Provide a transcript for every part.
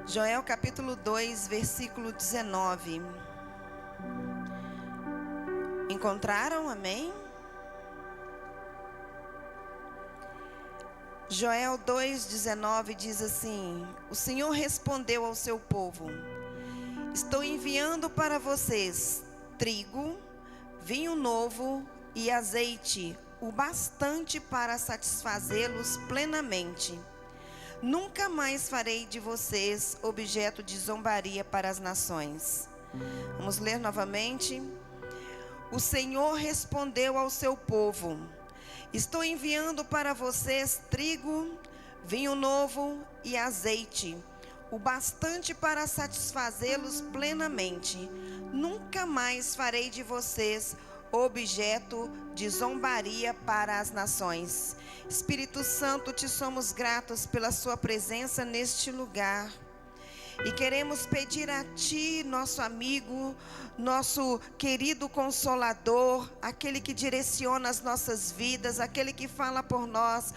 Joel capítulo 2, versículo 19. Encontraram? Amém? Joel 2,19 diz assim: o Senhor respondeu ao seu povo: estou enviando para vocês trigo, vinho novo e azeite, o bastante para satisfazê-los plenamente. Nunca mais farei de vocês objeto de zombaria para as nações. Vamos ler novamente. O Senhor respondeu ao seu povo: estou enviando para vocês trigo, vinho novo e azeite, o bastante para satisfazê-los plenamente. Nunca mais farei de vocês objeto de zombaria para as nações. Espírito Santo, te somos gratos pela sua presença neste lugar. E queremos pedir a Ti, nosso amigo, nosso querido Consolador, aquele que direciona as nossas vidas, aquele que fala por nós,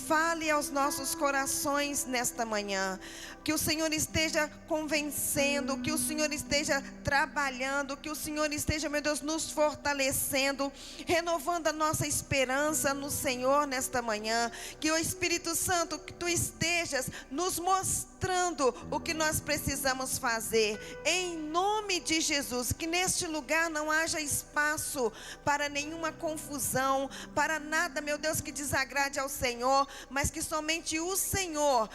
fale aos nossos corações nesta manhã. Que o Senhor esteja convencendo, que o Senhor esteja trabalhando, que o Senhor esteja, meu Deus, nos fortalecendo, renovando a nossa esperança no Senhor nesta manhã. Que o Espírito Santo, que Tu estejas nos mostrando o que nós precisamos fazer, em nome de Jesus. Que neste lugar não haja espaço para nenhuma confusão, para nada, meu Deus, que desagrade ao Senhor, mas que somente o Senhor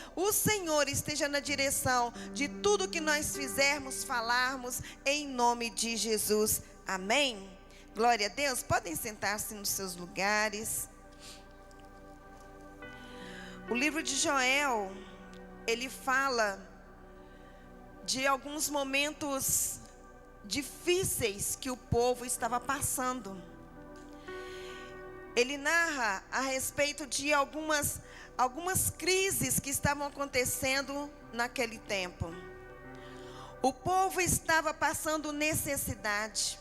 esteja na direção de tudo que nós fizermos, falarmos, em nome de Jesus, amém? Glória a Deus. Podem sentar-se nos seus lugares. O livro de Joel, ele fala de alguns momentos difíceis que o povo estava passando. Ele narra a respeito de algumas crises que estavam acontecendo naquele tempo. O povo estava passando necessidade.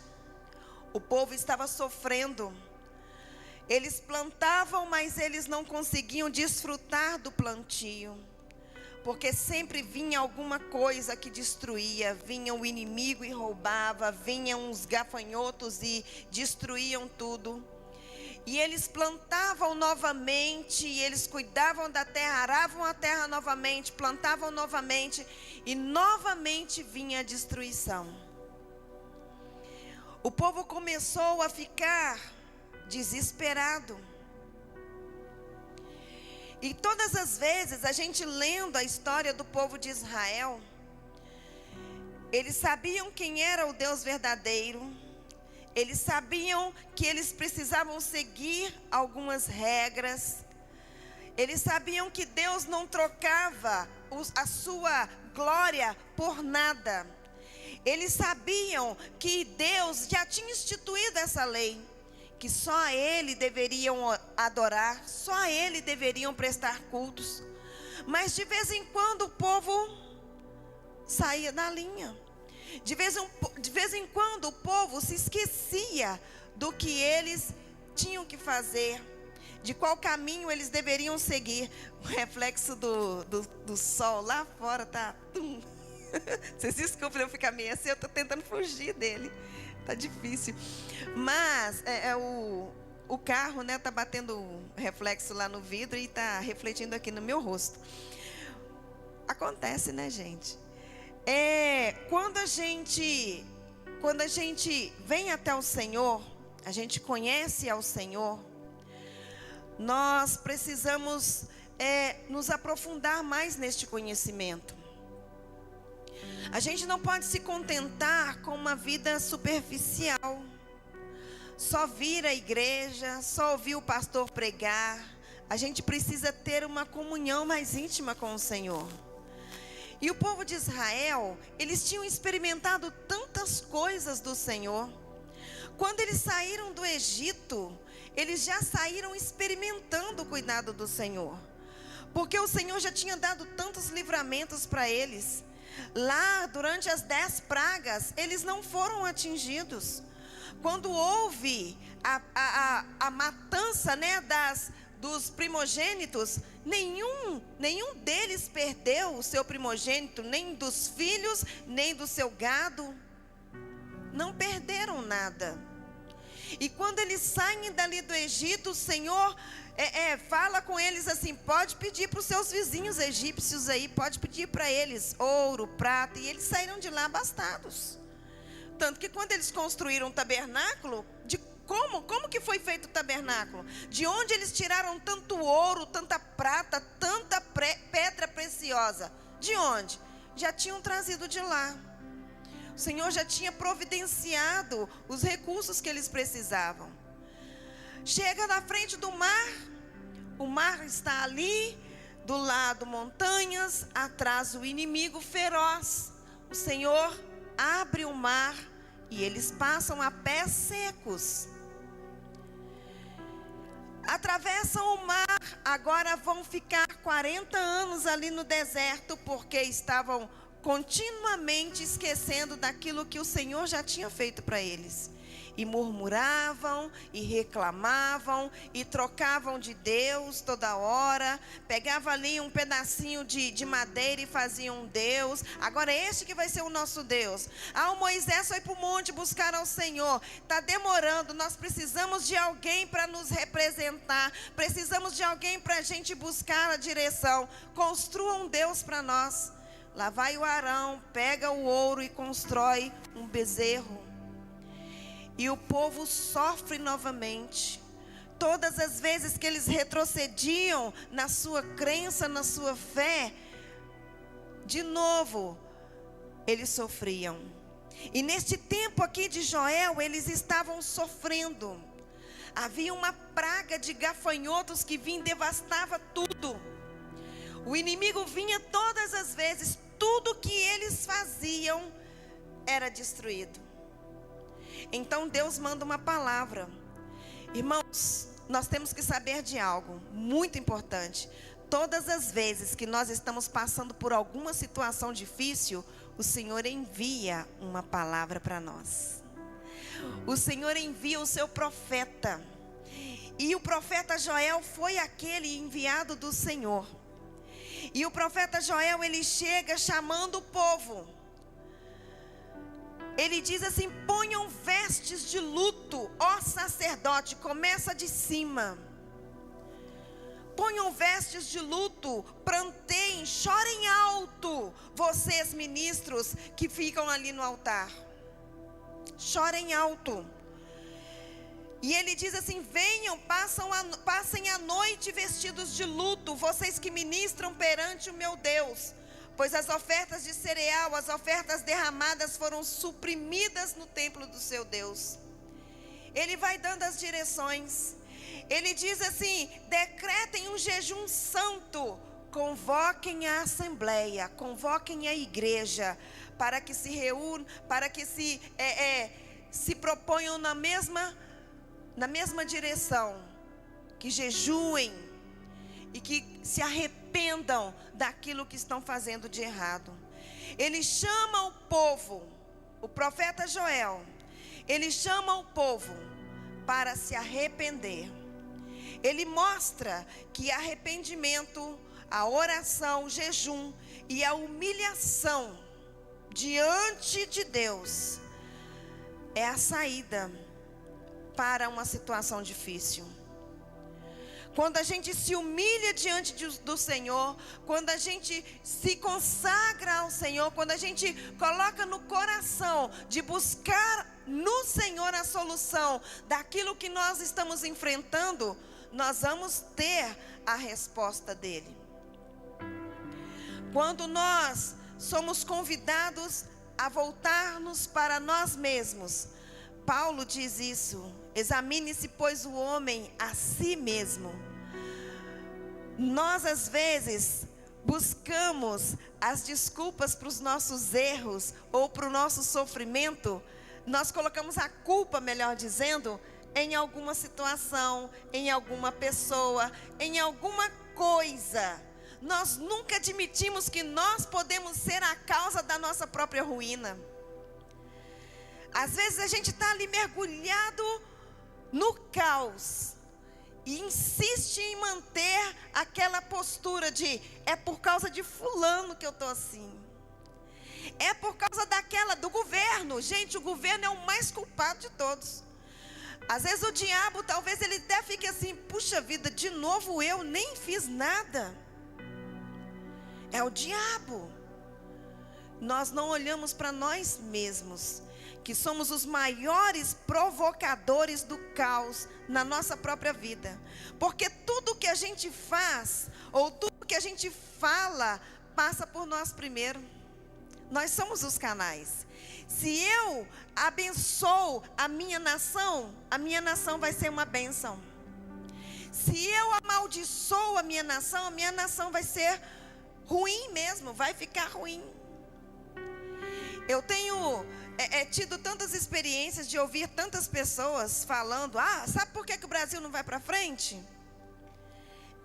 O povo estava sofrendo. Eles plantavam, mas eles não conseguiam desfrutar do plantio, porque sempre vinha alguma coisa que destruía. Vinha o inimigo e roubava, vinham os gafanhotos e destruíam tudo. E eles plantavam novamente, e eles cuidavam da terra, aravam a terra novamente, plantavam novamente, e novamente vinha a destruição. O povo começou a ficar desesperado. E todas as vezes, a gente lendo a história do povo de Israel, eles sabiam quem era o Deus verdadeiro. Eles sabiam que eles precisavam seguir algumas regras. Eles sabiam que Deus não trocava a sua glória por nada. Eles sabiam que Deus já tinha instituído essa lei, que só a Ele deveriam adorar, só a Ele deveriam prestar cultos. Mas de vez em quando o povo saía da linha. De vez em quando o povo se esquecia do que eles tinham que fazer, de qual caminho eles deveriam seguir. O reflexo do sol lá fora tá... Vocês desculpem eu ficar meio assim, eu estou tentando fugir dele. Tá difícil. Mas o carro, né, tá batendo reflexo lá no vidro e tá refletindo aqui no meu rosto. Acontece, né, gente? Quando a gente vem até o Senhor, a gente conhece ao Senhor, nós precisamos nos aprofundar mais neste conhecimento. A gente não pode se contentar com uma vida superficial, só vir à igreja, só ouvir o pastor pregar. A gente precisa ter uma comunhão mais íntima com o Senhor. E o povo de Israel, eles tinham experimentado tantas coisas do Senhor. Quando eles saíram do Egito, eles já saíram experimentando o cuidado do Senhor, porque o Senhor já tinha dado tantos livramentos para eles. Lá, durante as 10 pragas, eles não foram atingidos. Quando houve a matança, né, dos primogênitos, nenhum deles perdeu o seu primogênito, nem dos filhos, nem do seu gado. Não perderam nada. E quando eles saem dali do Egito, o Senhor fala com eles assim: pode pedir para os seus vizinhos egípcios aí, pode pedir para eles ouro, prata, e eles saíram de lá abastados. Tanto que quando eles construíram o tabernáculo, como que foi feito o tabernáculo? De onde eles tiraram tanto ouro, tanta prata, tanta pedra preciosa? De onde? Já tinham trazido de lá. O Senhor já tinha providenciado os recursos que eles precisavam. Chega na frente do mar, o mar está ali, do lado montanhas, atrás o inimigo feroz. O Senhor abre o mar e eles passam a pés secos. Atravessam o mar, agora vão ficar 40 anos ali no deserto, porque estavam continuamente esquecendo daquilo que o Senhor já tinha feito para eles. E murmuravam, e reclamavam, e trocavam de Deus toda hora. Pegava ali um pedacinho de madeira e faziam um Deus. Agora este que vai ser o nosso Deus. O Moisés foi para o monte buscar ao Senhor. Está demorando, nós precisamos de alguém para nos representar. Precisamos de alguém para a gente buscar a direção. Construa um Deus para nós. Lá vai o Arão, pega o ouro e constrói um bezerro. E o povo sofre novamente. Todas as vezes que eles retrocediam na sua crença, na sua fé, de novo, eles sofriam. E neste tempo aqui de Joel, eles estavam sofrendo. Havia uma praga de gafanhotos que vinha e devastava tudo. O inimigo vinha todas as vezes, tudo que eles faziam era destruído. Então Deus manda uma palavra. Irmãos, nós temos que saber de algo muito importante. Todas as vezes que nós estamos passando por alguma situação difícil, o Senhor envia uma palavra para nós. O Senhor envia o seu profeta. E o profeta Joel foi aquele enviado do Senhor. E o profeta Joel, ele chega chamando o povo. Ele diz assim: ponham vestes de luto, ó sacerdote. Começa de cima. Ponham vestes de luto, pranteiem, chorem alto, vocês ministros que ficam ali no altar. Chorem alto. E ele diz assim: venham, passem a noite vestidos de luto, vocês que ministram perante o meu Deus. Pois as ofertas de cereal, as ofertas derramadas foram suprimidas no templo do seu Deus. Ele vai dando as direções. Ele diz assim: decretem um jejum santo, convoquem a assembleia, convoquem a igreja, para que se reúnam, para que se proponham na mesma direção, que jejuem e que se arrependam daquilo que estão fazendo de errado. Ele chama o povo, o profeta Joel, ele chama o povo para se arrepender. Ele mostra que arrependimento, a oração, o jejum e a humilhação diante de Deus é a saída para uma situação difícil. Quando a gente se humilha diante do Senhor, quando a gente se consagra ao Senhor, quando a gente coloca no coração de buscar no Senhor a solução daquilo que nós estamos enfrentando, nós vamos ter a resposta dele. Quando nós somos convidados a voltar-nos para nós mesmos, Paulo diz isso: examine-se, pois, o homem a si mesmo. Nós, às vezes, buscamos as desculpas para os nossos erros ou para o nosso sofrimento. Nós colocamos a culpa, melhor dizendo, em alguma situação, em alguma pessoa, em alguma coisa. Nós nunca admitimos que nós podemos ser a causa da nossa própria ruína. Às vezes a gente está ali mergulhado no caos. e insiste em manter aquela postura de é por causa de fulano que eu estou assim. É por causa do governo. Gente, o governo é o mais culpado de todos. Às vezes o diabo, talvez ele até fique assim, puxa vida, de novo eu nem fiz nada. É o diabo. Nós não olhamos para nós mesmos, que somos os maiores provocadores do caos na nossa própria vida. Porque tudo que a gente faz, ou tudo que a gente fala, passa por nós primeiro. Nós somos os canais. Se eu abençoo a minha nação vai ser uma bênção. Se eu amaldiçoo a minha nação vai ser ruim mesmo, vai ficar ruim. Eu tenho tido tantas experiências de ouvir tantas pessoas falando, sabe por que o Brasil não vai para frente?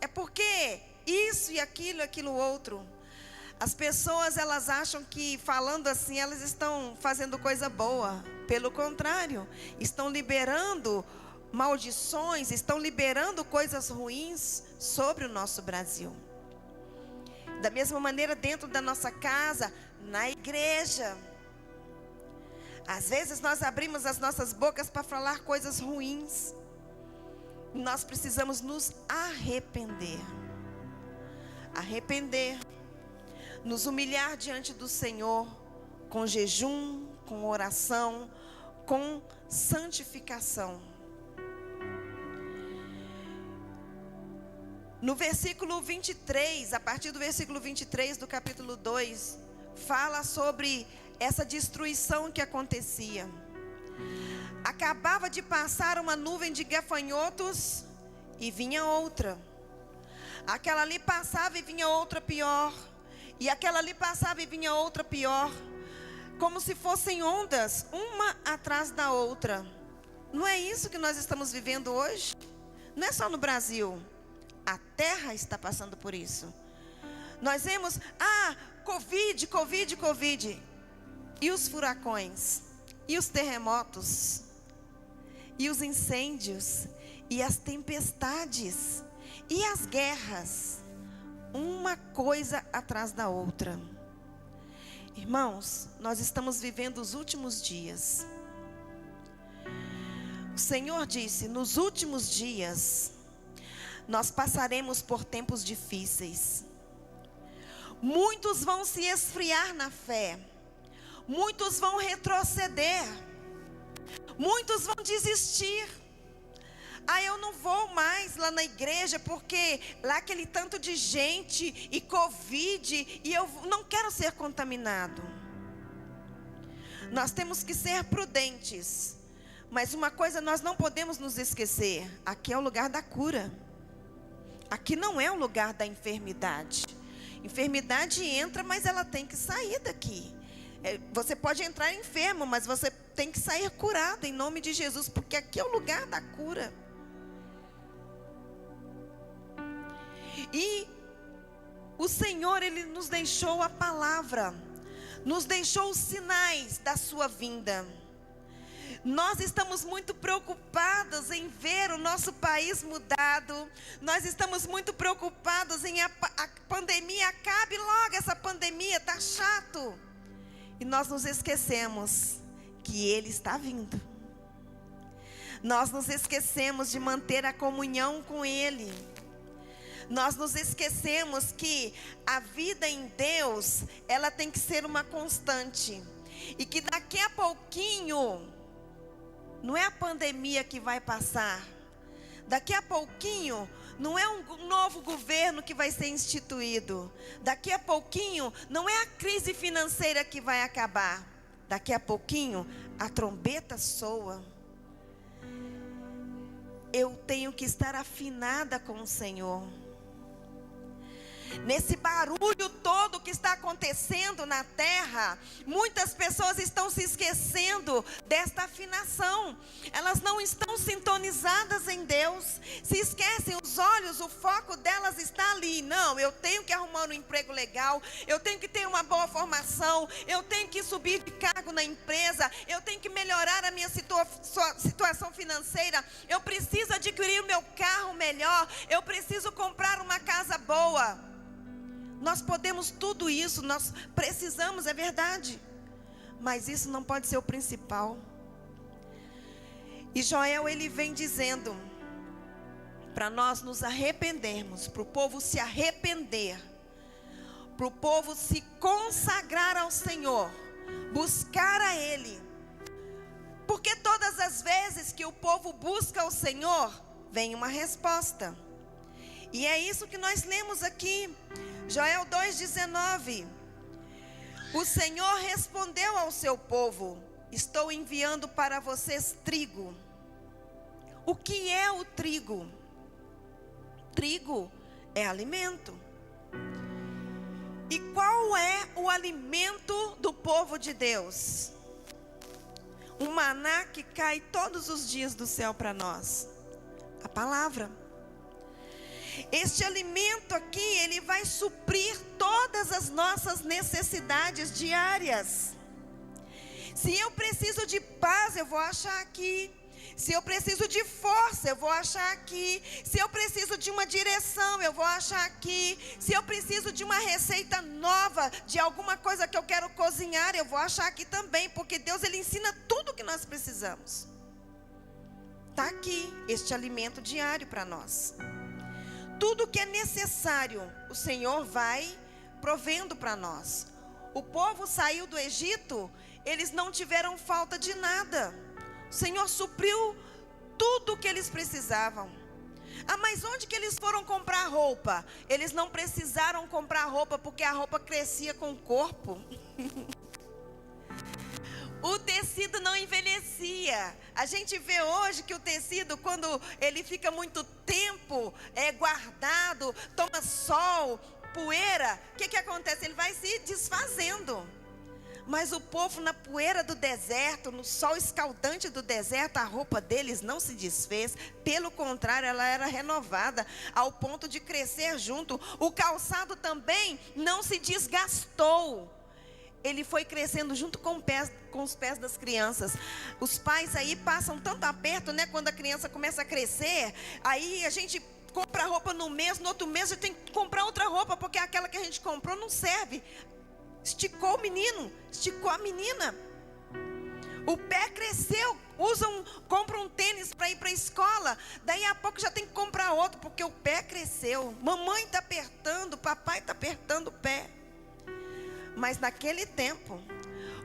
É porque isso e aquilo outro. As pessoas, elas acham que falando assim, elas estão fazendo coisa boa. Pelo contrário, estão liberando maldições, estão liberando coisas ruins sobre o nosso Brasil. Da mesma maneira, dentro da nossa casa, na igreja. Às vezes nós abrimos as nossas bocas para falar coisas ruins. Nós precisamos nos arrepender. Nos humilhar diante do Senhor, com jejum, com oração, com santificação. No versículo 23, a partir do versículo 23 do capítulo 2, fala sobre essa destruição que acontecia. Acabava de passar uma nuvem de gafanhotos e vinha outra. Aquela ali passava e vinha outra pior. E aquela ali passava e vinha outra pior. Como se fossem ondas, uma atrás da outra. Não é isso que nós estamos vivendo hoje? Não é só no Brasil. A terra está passando por isso. Nós vemos, Covid. E os furacões? E os terremotos? E os incêndios? E as tempestades? E as guerras? Uma coisa atrás da outra. Irmãos, nós estamos vivendo os últimos dias. O Senhor disse, nos últimos dias, nós passaremos por tempos difíceis. Muitos vão se esfriar na fé. Muitos vão retroceder. Muitos vão desistir. Eu não vou mais lá na igreja porque lá aquele tanto de gente e Covid e eu não quero ser contaminado. Nós temos que ser prudentes. Mas uma coisa nós não podemos nos esquecer. Aqui é o lugar da cura. Aqui não é o lugar da enfermidade. Enfermidade entra, mas ela tem que sair daqui. Você pode entrar enfermo, mas você tem que sair curado em nome de Jesus, porque aqui é o lugar da cura. E o Senhor, Ele nos deixou a palavra, nos deixou os sinais da sua vinda. Nós estamos muito preocupados em ver o nosso país mudado. Nós estamos muito preocupados em a pandemia acabe logo, essa pandemia está chato. E nós nos esquecemos que Ele está vindo. Nós nos esquecemos de manter a comunhão com Ele. Nós nos esquecemos que a vida em Deus, ela tem que ser uma constante. E que daqui a pouquinho, não é a pandemia que vai passar. Daqui a pouquinho, não é um novo governo que vai ser instituído. Daqui a pouquinho, não é a crise financeira que vai acabar. Daqui a pouquinho, a trombeta soa. Eu tenho que estar afinada com o Senhor. Nesse barulho todo que está acontecendo na terra, muitas pessoas estão se esquecendo desta afinação. Elas não estão sintonizadas em Deus. Se esquecem os olhos, o foco delas está ali. Não, eu tenho que arrumar um emprego legal, eu tenho que ter uma boa formação, eu tenho que subir de cargo na empresa, eu tenho que melhorar a minha situação financeira, eu preciso adquirir o meu carro melhor, eu preciso comprar uma casa boa. Nós podemos tudo isso, nós precisamos, é verdade, mas isso não pode ser o principal. E Joel, ele vem dizendo para nós nos arrependermos, para o povo se arrepender, para o povo se consagrar ao Senhor, buscar a Ele, porque todas as vezes que o povo busca o Senhor, vem uma resposta. E é isso que nós lemos aqui, Joel 2,19. O Senhor respondeu ao seu povo: estou enviando para vocês trigo. O que é o trigo? Trigo é alimento. E qual é o alimento do povo de Deus? Um maná que cai todos os dias do céu para nós. A palavra. Este alimento aqui, ele vai suprir todas as nossas necessidades diárias. Se eu preciso de paz, eu vou achar aqui. Se eu preciso de força, eu vou achar aqui. Se eu preciso de uma direção, eu vou achar aqui. Se eu preciso de uma receita nova, de alguma coisa que eu quero cozinhar, eu vou achar aqui também. Porque Deus, ele ensina tudo o que nós precisamos. Está aqui, este alimento diário para nós. Tudo que é necessário, o Senhor vai provendo para nós. O povo saiu do Egito, eles não tiveram falta de nada. O Senhor supriu tudo o que eles precisavam. Ah, mas onde que eles foram comprar roupa? Eles não precisaram comprar roupa porque a roupa crescia com o corpo. O tecido não envelhecia. A gente vê hoje que o tecido, quando ele fica muito tempo guardado, toma sol, poeira, o que acontece? Ele vai se desfazendo. Mas o povo na poeira do deserto, no sol escaldante do deserto, a roupa deles não se desfez. Pelo contrário, ela era renovada ao ponto de crescer junto. O calçado também não se desgastou. Ele foi crescendo junto com os pés das crianças. Os pais aí passam tanto aperto, né? Quando a criança começa a crescer, aí a gente compra roupa no mês, no outro mês a gente tem que comprar outra roupa, porque aquela que a gente comprou não serve. Esticou o menino, esticou a menina. O pé cresceu, compra um tênis para ir para a escola, daí a pouco já tem que comprar outro, porque o pé cresceu. Mamãe está apertando, papai está apertando o pé. Mas naquele tempo,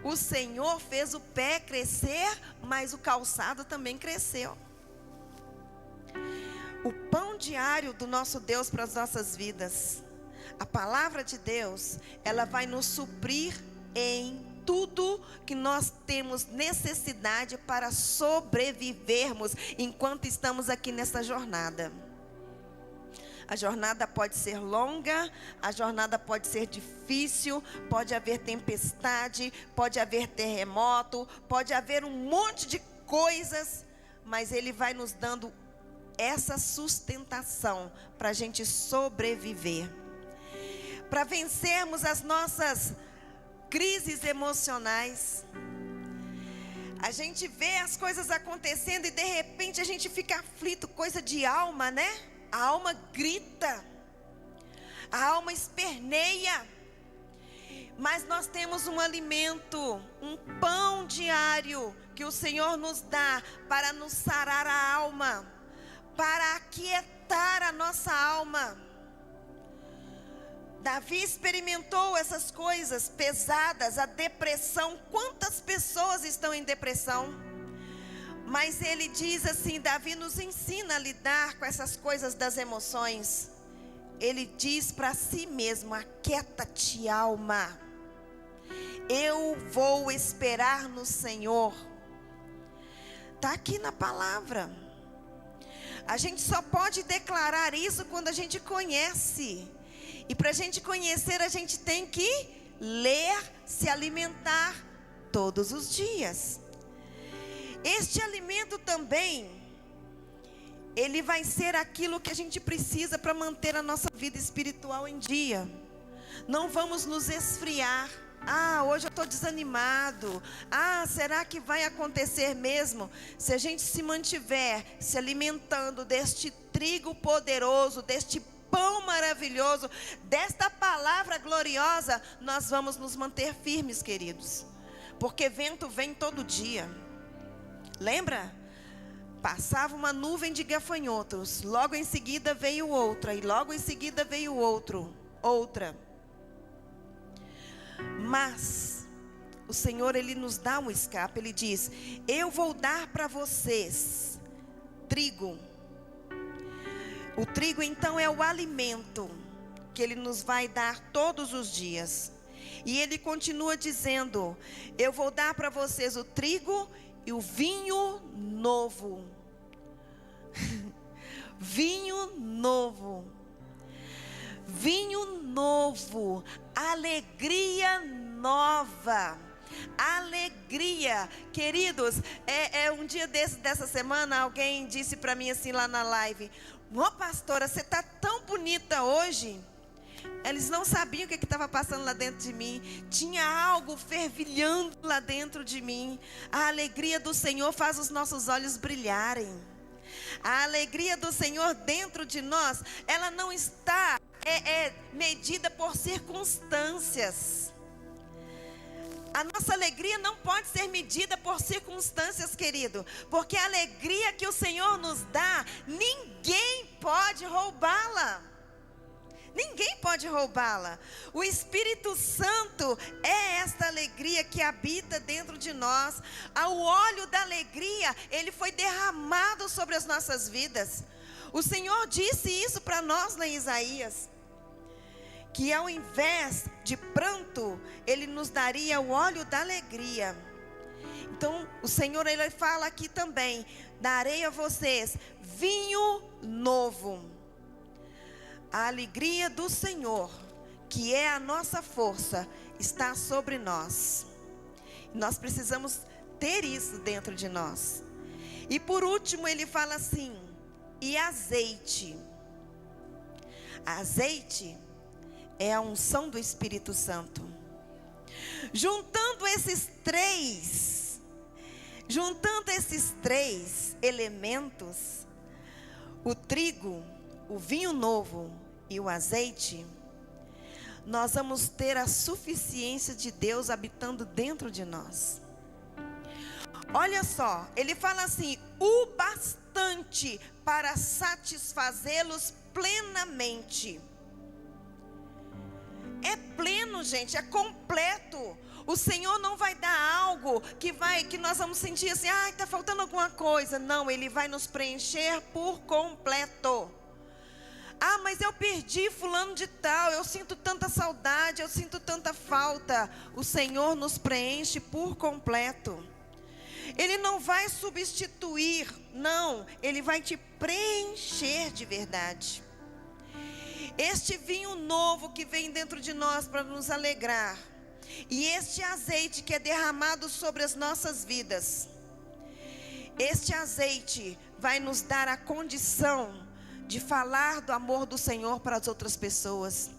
o Senhor fez o pé crescer, mas o calçado também cresceu. O pão diário do nosso Deus para as nossas vidas, a palavra de Deus, ela vai nos suprir em tudo que nós temos necessidade para sobrevivermos enquanto estamos aqui nessa jornada. A jornada pode ser longa, a jornada pode ser difícil, pode haver tempestade, pode haver terremoto, pode haver um monte de coisas, mas Ele vai nos dando essa sustentação para a gente sobreviver. Para vencermos as nossas crises emocionais. A gente vê as coisas acontecendo e de repente a gente fica aflito, coisa de alma, né? A alma grita, a alma esperneia, mas nós temos um alimento, um pão diário que o Senhor nos dá para nos sarar a alma, para aquietar a nossa alma. Davi experimentou essas coisas pesadas, a depressão. Quantas pessoas estão em depressão? Mas ele diz assim, Davi nos ensina a lidar com essas coisas das emoções. Ele diz para si mesmo: aquieta-te, alma. Eu vou esperar no Senhor. Está aqui na palavra. A gente só pode declarar isso quando a gente conhece. E para a gente conhecer, a gente tem que ler, se alimentar todos os dias. Este alimento também, ele vai ser aquilo que a gente precisa para manter a nossa vida espiritual em dia. Não vamos nos esfriar. Hoje eu estou desanimado. Será que vai acontecer mesmo? Se a gente se mantiver se alimentando deste trigo poderoso, deste pão maravilhoso, desta palavra gloriosa, nós vamos nos manter firmes, queridos. Porque vento vem todo dia. Lembra? Passava uma nuvem de gafanhotos, logo em seguida veio outra, e logo em seguida veio outra. Mas o Senhor, Ele nos dá um escape. Ele diz: eu vou dar para vocês trigo. O trigo então é o alimento que Ele nos vai dar todos os dias. E Ele continua dizendo: eu vou dar para vocês o trigo e o vinho novo. Vinho novo. Vinho novo. Alegria nova. Alegria. Queridos, um dia dessa semana, alguém disse para mim assim lá na live: pastora, você está tão bonita hoje. Eles não sabiam o que estava passando lá dentro de mim. Tinha algo fervilhando lá dentro de mim. A alegria do Senhor faz os nossos olhos brilharem. A alegria do Senhor dentro de nós, ela não está medida por circunstâncias. A nossa alegria não pode ser medida por circunstâncias, querido. Porque a alegria que o Senhor nos dá, ninguém pode roubá-la. Ninguém pode roubá-la. O Espírito Santo é esta alegria que habita dentro de nós. O óleo da alegria, ele foi derramado sobre as nossas vidas. O Senhor disse isso para nós lá em Isaías, que ao invés de pranto, Ele nos daria o óleo da alegria. Então o Senhor, Ele fala aqui também: darei a vocês vinho novo. A alegria do Senhor, que é a nossa força, está sobre nós. Nós precisamos ter isso dentro de nós. E por último ele fala assim: e azeite. Azeite é a unção do Espírito Santo. Juntando esses três elementos, o trigo, o vinho novo e o azeite, nós vamos ter a suficiência de Deus habitando dentro de nós. Olha só, ele fala assim: o bastante para satisfazê-los plenamente. É pleno, gente, é completo. O Senhor não vai dar algo que nós vamos sentir assim: está faltando alguma coisa. Não, Ele vai nos preencher por completo. Mas eu perdi fulano de tal, eu sinto tanta saudade, eu sinto tanta falta. O Senhor nos preenche por completo. Ele não vai substituir, não, Ele vai te preencher de verdade. Este vinho novo que vem dentro de nós para nos alegrar, e este azeite que é derramado sobre as nossas vidas, este azeite vai nos dar a condição de falar do amor do Senhor para as outras pessoas,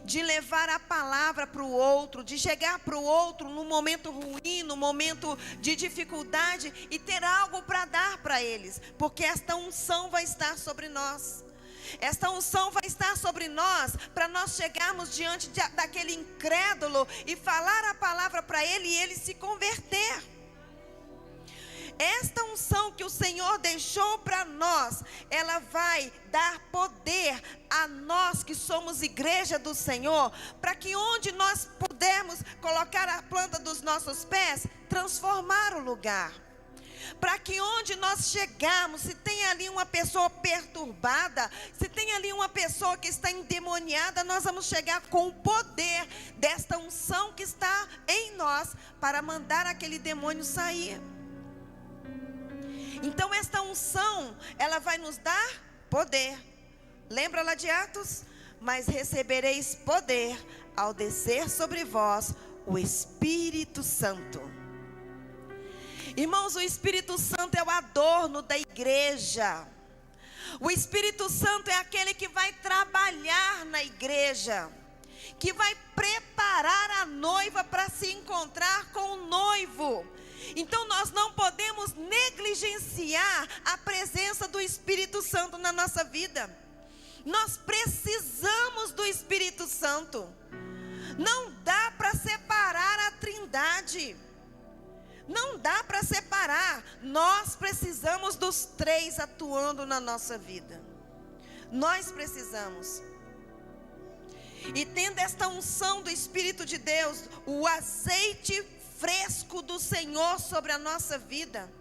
de levar a palavra para o outro, de chegar para o outro no momento ruim, no momento de dificuldade, e ter algo para dar para eles, porque esta unção vai estar sobre nós. Esta unção vai estar sobre nós para nós chegarmos diante daquele incrédulo e falar a palavra para ele e ele se converter. Esta unção que o Senhor deixou para nós, ela vai dar poder a nós que somos igreja do Senhor, para que onde nós pudermos colocar a planta dos nossos pés, transformar o lugar. Para que onde nós chegarmos, se tem ali uma pessoa perturbada, se tem ali uma pessoa que está endemoniada, nós vamos chegar com o poder desta unção que está em nós, para mandar aquele demônio sair. Então esta unção, ela vai nos dar poder. Lembra lá de Atos? mas recebereis poder ao descer sobre vós o Espírito Santo. Irmãos, o Espírito Santo é o adorno da igreja. O Espírito Santo é aquele que vai trabalhar na igreja, que vai preparar a noiva para se encontrar com o noivo. Então nós não podemos negligenciar a presença do Espírito Santo na nossa vida. Nós precisamos do Espírito Santo. Não dá para separar a Trindade. Não dá para separar. Nós precisamos dos três atuando na nossa vida. Nós precisamos. E tendo esta unção do Espírito de Deus, o azeite fresco do Senhor sobre a nossa vida,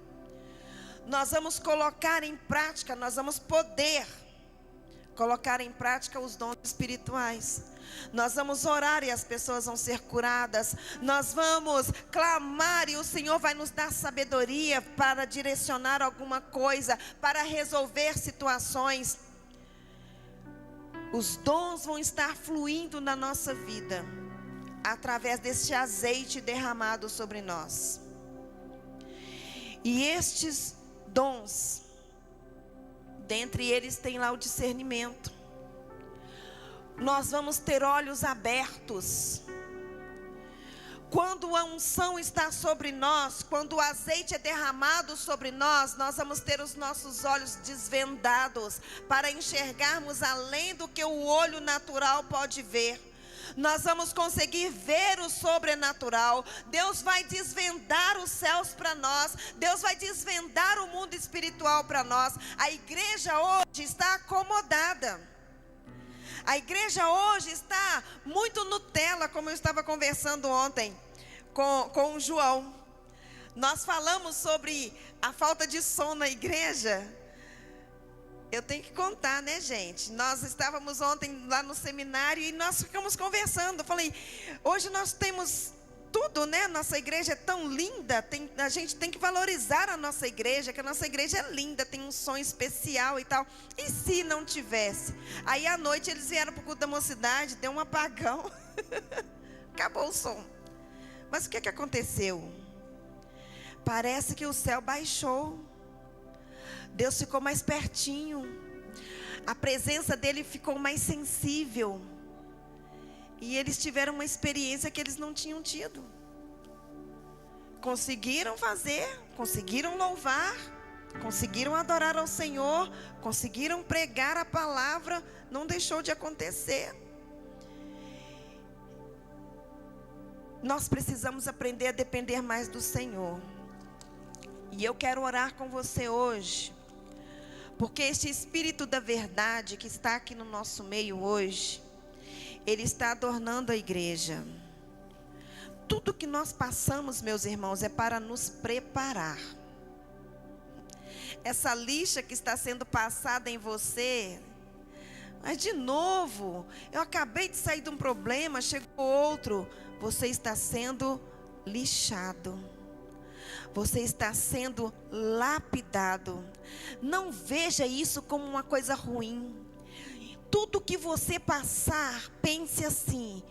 nós vamos colocar em prática, nós vamos poder colocar em prática os dons espirituais. Nós vamos orar e as pessoas vão ser curadas. Nós vamos clamar e o Senhor vai nos dar sabedoria para direcionar alguma coisa, para resolver situações. Os dons vão estar fluindo na nossa vida através deste azeite derramado sobre nós. E estes dons, dentre eles tem lá o discernimento. Nós vamos ter olhos abertos. Quando a unção está sobre nós, quando o azeite é derramado sobre nós, nós vamos ter os nossos olhos desvendados para enxergarmos além do que o olho natural pode ver. Nós vamos conseguir ver o sobrenatural. Deus vai desvendar os céus para nós. Deus vai desvendar o mundo espiritual para nós. A igreja hoje está acomodada. A igreja hoje está muito Nutella, como eu estava conversando ontem com o João. Nós falamos sobre a falta de som na igreja. Eu tenho que contar, né, gente? Nós estávamos ontem lá no seminário e nós ficamos conversando. Eu falei, hoje nós temos tudo, né? Nossa igreja é tão linda. A gente tem que valorizar a nossa igreja, que a nossa igreja é linda, tem um som especial e tal. E se não tivesse? Aí à noite eles vieram para o culto da mocidade, deu um apagão. Acabou o som. Mas o que aconteceu? Parece que o céu baixou. Deus ficou mais pertinho. A presença dele ficou mais sensível. E eles tiveram uma experiência que eles não tinham tido. Conseguiram fazer, conseguiram louvar, conseguiram adorar ao Senhor, conseguiram pregar a palavra, não deixou de acontecer. Nós precisamos aprender a depender mais do Senhor. E eu quero orar com você hoje, porque este Espírito da verdade que está aqui no nosso meio hoje, ele está adornando a igreja. Tudo que nós passamos, meus irmãos, é para nos preparar. Essa lixa que está sendo passada em você, mas de novo, eu acabei de sair de um problema, chegou outro. Você está sendo lixado. Você está sendo lapidado. Não veja isso como uma coisa ruim. Tudo que você passar, pense assim: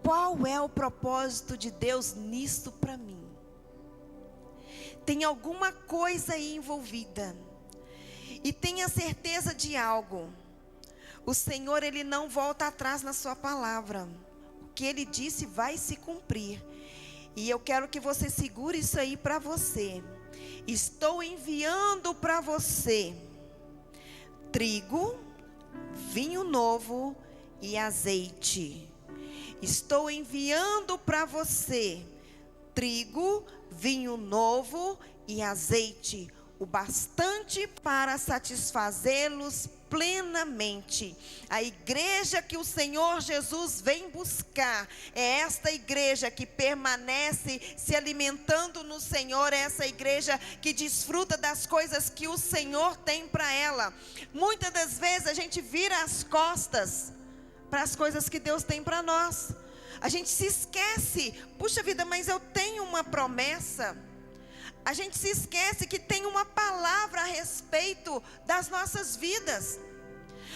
qual é o propósito de Deus nisso para mim? Tem alguma coisa aí envolvida. E tenha certeza de algo: o Senhor, Ele não volta atrás na sua palavra. O que Ele disse vai se cumprir. E eu quero que você segure isso aí para você. Estou enviando para você trigo, vinho novo e azeite. Estou enviando para você trigo, vinho novo e azeite, o bastante para satisfazê-los plenamente. A igreja que o Senhor Jesus vem buscar é esta igreja que permanece se alimentando no Senhor, é essa igreja que desfruta das coisas que o Senhor tem para ela. Muitas das vezes a gente vira as costas para as coisas que Deus tem para nós. A gente se esquece, puxa vida, mas eu tenho uma promessa. A gente se esquece que tem uma palavra a respeito das nossas vidas.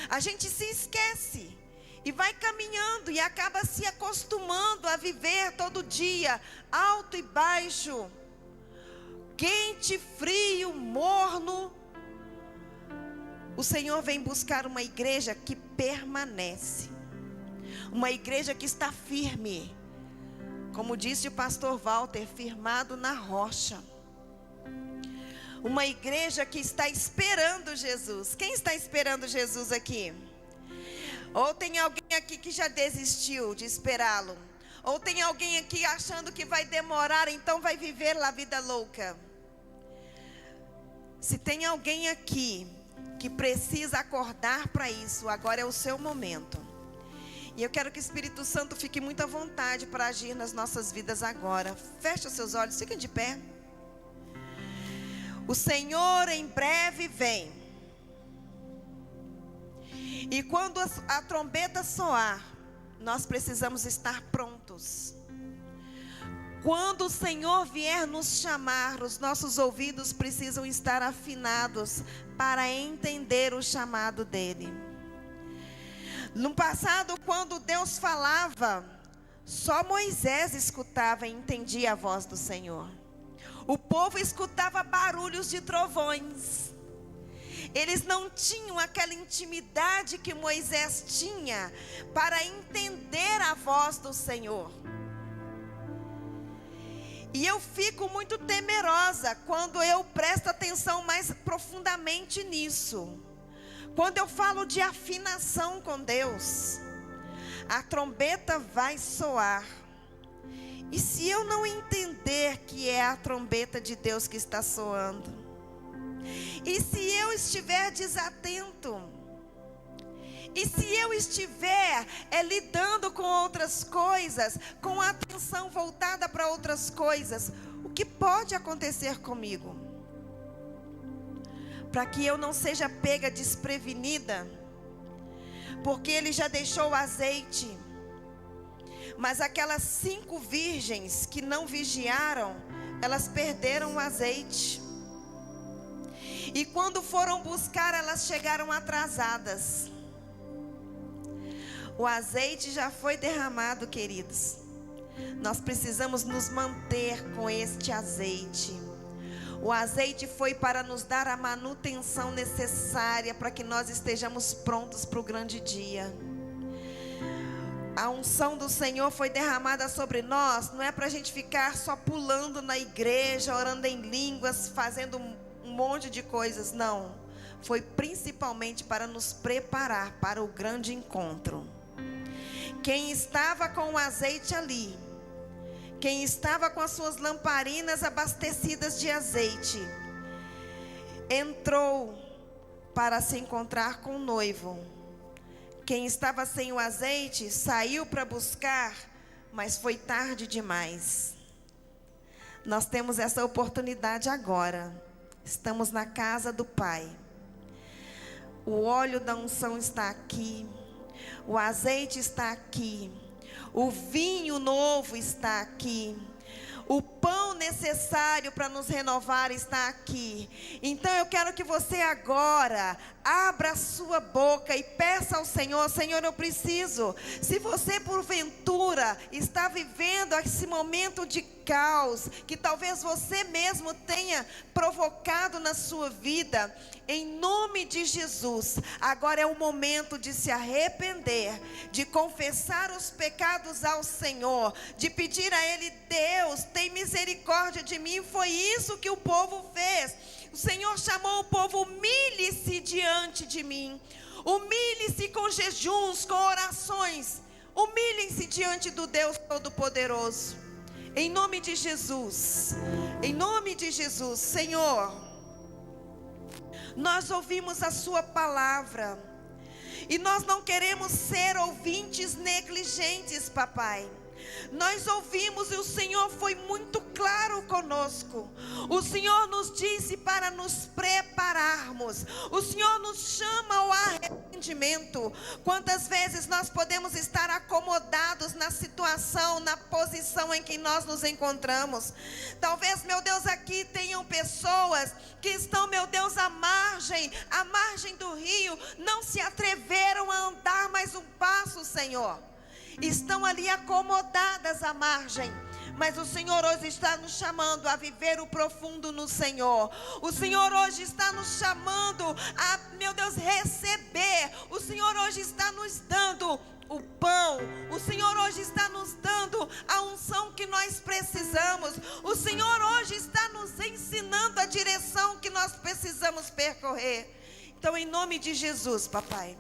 A gente se esquece. E vai caminhando e acaba se acostumando a viver todo dia, alto e baixo, quente, frio, morno. O Senhor vem buscar uma igreja que permanece, uma igreja que está firme, como disse o pastor Walter, firmado na rocha. Uma igreja que está esperando Jesus. Quem está esperando Jesus aqui? Ou tem alguém aqui que já desistiu de esperá-lo? Ou tem alguém aqui achando que vai demorar, então vai viver a vida louca? Se tem alguém aqui que precisa acordar para isso, agora é o seu momento. E eu quero que o Espírito Santo fique muito à vontade para agir nas nossas vidas agora. Feche os seus olhos, fiquem de pé. O Senhor em breve vem. E quando a trombeta soar, nós precisamos estar prontos. Quando o Senhor vier nos chamar, os nossos ouvidos precisam estar afinados para entender o chamado dele. No passado, quando Deus falava, só Moisés escutava e entendia a voz do Senhor. O povo escutava barulhos de trovões. Eles não tinham aquela intimidade que Moisés tinha para entender a voz do Senhor. E eu fico muito temerosa quando eu presto atenção mais profundamente nisso. Quando eu falo de afinação com Deus, a trombeta vai soar. E se eu não entender que é a trombeta de Deus que está soando? E se eu estiver desatento? E se eu estiver lidando com outras coisas, com a atenção voltada para outras coisas, o que pode acontecer comigo? Para que eu não seja pega desprevenida, porque ele já deixou o azeite. Mas aquelas 5 virgens que não vigiaram, elas perderam o azeite. E quando foram buscar, elas chegaram atrasadas. O azeite já foi derramado, queridos. Nós precisamos nos manter com este azeite. O azeite foi para nos dar a manutenção necessária para que nós estejamos prontos para o grande dia. A unção do Senhor foi derramada sobre nós, não é para a gente ficar só pulando na igreja, orando em línguas, fazendo um monte de coisas, não. Foi principalmente para nos preparar para o grande encontro. Quem estava com o azeite ali, quem estava com as suas lamparinas abastecidas de azeite, entrou para se encontrar com o noivo. Quem estava sem o azeite, saiu para buscar, mas foi tarde demais. Nós temos essa oportunidade agora. Estamos na casa do Pai. O óleo da unção está aqui. O azeite está aqui. O vinho novo está aqui. O pão necessário para nos renovar está aqui. Então eu quero que você agora abra a sua boca e peça ao Senhor: Senhor, eu preciso. Se você porventura está vivendo esse momento de caos, que talvez você mesmo tenha provocado na sua vida, em nome de Jesus, agora é o momento de se arrepender, de confessar os pecados ao Senhor, de pedir a Ele: Deus, tem misericórdia de mim. Foi isso que o povo fez. O Senhor chamou o povo: humilhe-se diante de mim, humilhe-se com jejuns, com orações, humilhem-se diante do Deus Todo-Poderoso. Em nome de Jesus, em nome de Jesus, Senhor, nós ouvimos a sua palavra e nós não queremos ser ouvintes negligentes, papai. Nós ouvimos e o Senhor foi muito claro conosco. O Senhor nos disse para nos prepararmos. O Senhor nos chama ao arrependimento. Quantas vezes nós podemos estar acomodados na situação, na posição em que nós nos encontramos? Talvez, meu Deus, aqui tenham pessoas que estão, meu Deus, à margem do rio, não se atreveram a andar mais um passo, Senhor. Estão ali acomodadas à margem, mas o Senhor hoje está nos chamando a viver o profundo no Senhor. O Senhor hoje está nos chamando a, meu Deus, receber. O Senhor hoje está nos dando o pão. O Senhor hoje está nos dando a unção que nós precisamos. O Senhor hoje está nos ensinando a direção que nós precisamos percorrer. Então, em nome de Jesus, papai,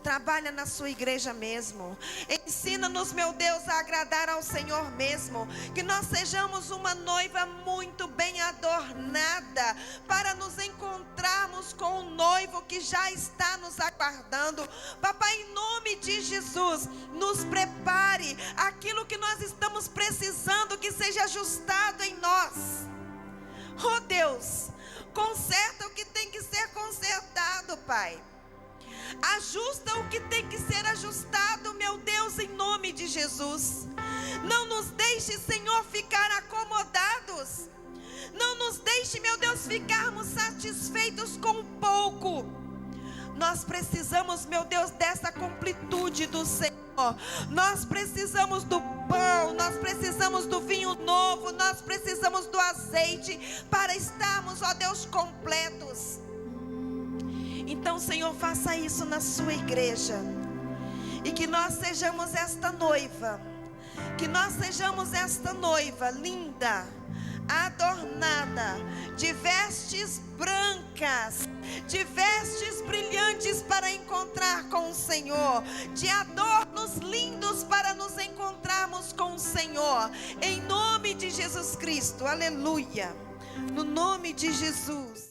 trabalha na sua igreja mesmo. Ensina-nos, meu Deus, a agradar ao Senhor mesmo. Que nós sejamos uma noiva muito bem adornada, para nos encontrarmos com o noivo que já está nos aguardando. Papai, em nome de Jesus, nos prepare aquilo que nós estamos precisando, que seja ajustado em nós. Oh Deus, conserta o que tem que ser consertado, Pai. Ajusta o que tem que ser ajustado, meu Deus, em nome de Jesus. Não nos deixe, Senhor, ficar acomodados. Não nos deixe, meu Deus, ficarmos satisfeitos com pouco. Nós precisamos, meu Deus, dessa completude do Senhor. Nós precisamos do pão, nós precisamos do vinho novo, nós precisamos do azeite, para estarmos, ó Deus, completos. Então, Senhor, faça isso na sua igreja. E que nós sejamos esta noiva. Que nós sejamos esta noiva linda, adornada, de vestes brancas, de vestes brilhantes para encontrar com o Senhor, de adornos lindos para nos encontrarmos com o Senhor. Em nome de Jesus Cristo, aleluia. No nome de Jesus.